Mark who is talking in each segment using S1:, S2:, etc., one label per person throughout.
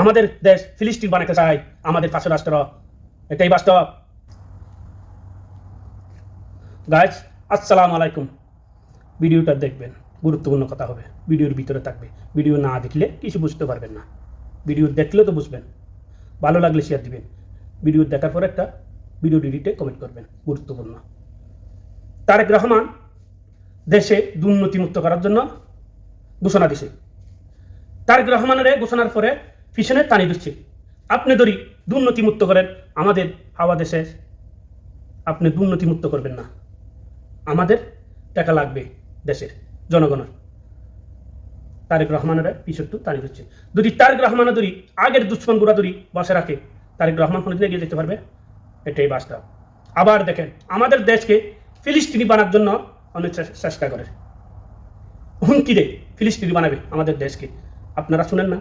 S1: আমাদের দেশ ফিলিস্তিন বানাতে চায় আমাদের পাশের রাষ্ট্র, এটাই বাস্তব। গাইজ, আসসালামু আলাইকুম। ভিডিওটা দেখবেন, গুরুত্বপূর্ণ কথা হবে, ভিডিওর ভিতরে থাকবে। ভিডিও না দেখলে কিছু বুঝতে পারবেন না, ভিডিও দেখলে তো বুঝবেন। ভালো লাগলে শেয়ার দিবেন, ভিডিও দেখার পর একটা ভিডিও ডিলিটে কমেন্ট করবেন, গুরুত্বপূর্ণ। তারেক রহমান দেশে দুর্নীতিমুক্ত করার জন্য ঘোষণা দিছে। তারেক রহমানের ঘোষণার পরে পিছনে টানি দিচ্ছে, আপনি ধরি দুর্নীতিমুক্ত করেন আমাদের হাওয়া দেশে, আপনি দুর্নীতিমুক্ত করবেন না, আমাদের টাকা লাগবে দেশের জনগণের। তারেক রহমানের পিছু টানি দিচ্ছে। যদি তারেক রহমান ধরি আগের দুশ্মন গুড়া ধরি বসে রাখে, তারেক রহমান কোনোদিন এগিয়ে যেতে পারবে? এটাই বাস্তব। আবার দেখেন, আমাদের দেশকে ফিলিস্তিনি বানার জন্য অনেক চেষ্টা করে, হুমকি দেয় ফিলিস্তিনি বানাবে আমাদের দেশকে। আপনারা শুনেন না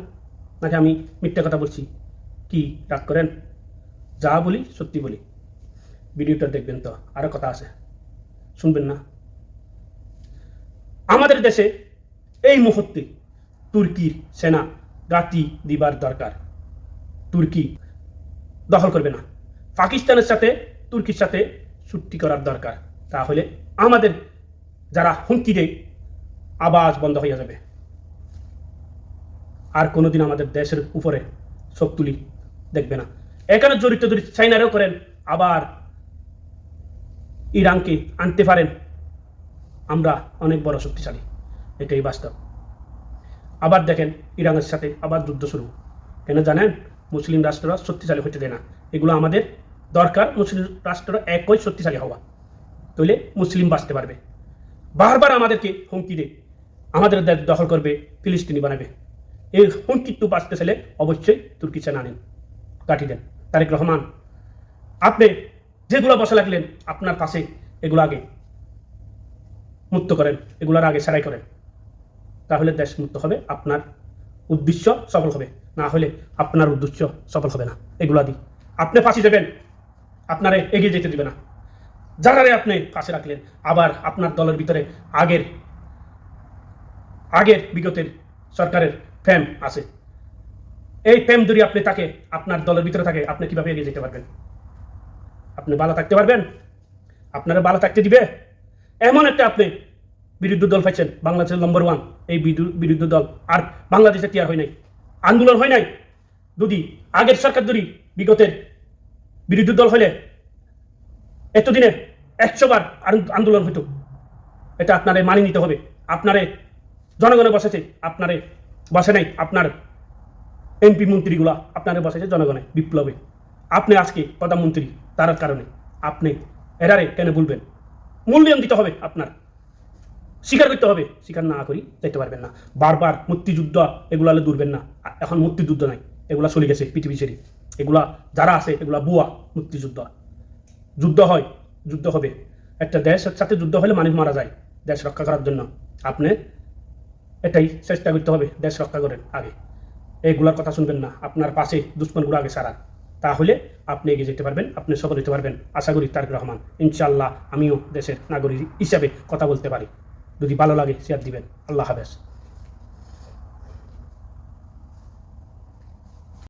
S1: নাকি আমি মিথ্যা কথা বলছি? কি রাগ করেন? যা বলি সত্যি বলি। ভিডিওটা দেখবেন তো, আরো কথা আছে, শুনবেন না? আমাদের দেশে এই মুহূর্তে তুর্কির সেনা ঘাঁটি দিবার দরকার। তুর্কি দখল করবে না, পাকিস্তানের সাথে তুর্কির সাথে চুক্তি করার দরকার। তাহলে আমাদের যারা হুমকি দেয় আওয়াজ বন্ধ হয়ে যাবে, আর কোনোদিন আমাদের দেশের উপরে চোখ তুলি দেখবে না। এখানে জড়িত যদি চাইনারেও করেন, আবার ইরানকে আনতে পারেন, আমরা অনেক বড় শক্তিশালী, এটাই বাস্তব। আবার দেখেন, ইরানের সাথে আবার যুদ্ধ শুরু। কেন জানেন? মুসলিম রাষ্ট্ররা শক্তিশালী হতে দেয় না। এগুলো আমাদের দরকার, মুসলিম রাষ্ট্ররা একই শক্তিশালী হওয়া, তাহলে মুসলিম বাঁচতে পারবে। বারবার আমাদেরকে হুমকি দেয় আমাদের দেশ দখল করবে, ফিলিস্তিনি বানাবে। এই হুমকি তো বাঁচতে চাইলে অবশ্যই তুর্কি সেনা আনেন, কাটি দেন। তারেক রহমান, আপনি যেগুলো বসে লাগলেন আপনার পাশে, এগুলো আগে মুক্ত করেন, এগুলোর আগে সেরাই করেন, তাহলে দেশ মুক্ত হবে, আপনার উদ্দেশ্য সফল হবে। না হলে আপনার উদ্দেশ্য সফল হবে না। এগুলা দিই আপনি ফাঁসি দেবেন, আপনারে এগিয়ে যেতে দিবে না। যারারে আপনি পাশে রাখলেন, আবার আপনার দলের ভিতরে আগের বিগতের সরকারের ফ্যাম আছে, এই ফ্যাম যদি আপনি তাকে আপনার দলের ভিতরে থাকে, আপনি কিভাবে এগিয়ে যেতে পারবেন? আপনি ভালো থাকতে পারবেন? আপনারা ভালো থাকতে দিবে? এমন একটা আপনি বিরোধী দল পাইছেন, বাংলাদেশের নম্বর 1 এই বিরোধী দল, আর বাংলাদেশে টিয়ার হয় নাই, আন্দোলন হয় নাই। যদি আগের সরকার যদি বিগতের বিরোধী দল হলে এতদিনে 100 বার আন্দোলন হইতো। এটা আপনারে মানি নিতে হবে। আপনারে জনগণে বসেছে, আপনারে বসে নাই আপনার এমপি মন্ত্রীগুলা, আপনারে বসেছে জনগণে বিপ্লবে। আপনি আজকে প্রধানমন্ত্রী, তার কারণে আপনি এরারে কেন বলবেন? মূল্যায়ন দিতে হবে, আপনার স্বীকার করতে হবে। স্বীকার না করি যেতে পারবেন না। বারবার মুক্তিযুদ্ধ এগুলা দূরবেন না, এখন মুক্তিযুদ্ধ নাই, এগুলা চলে গেছে পৃথিবী ছেড়ে। এগুলা যারা আছে এগুলা বুয়া মুক্তিযুদ্ধ। যুদ্ধ হয়, যুদ্ধ হবে, একটা দেশের সাথে যুদ্ধ হলে মানুষ মারা যায় দেশ রক্ষা করার জন্য। আপনি এটাই চেষ্টা করতে হবে, দেশ রক্ষা করেন আগে। এইগুলার কথা শুনবেন না, আপনার পাশে দুশ্মনগুলো আগে সারান, তাহলে আপনি এগিয়ে যেতে পারবেন, আপনি সফল হতে পারবেন। আশা করি তারেক রহমান, ইনশাআল্লাহ আমিও দেশের নাগরিক হিসাবে কথা বলতে পারি। যদি ভালো লাগে শেয়ার দিবেন। আল্লাহ হাফেজ।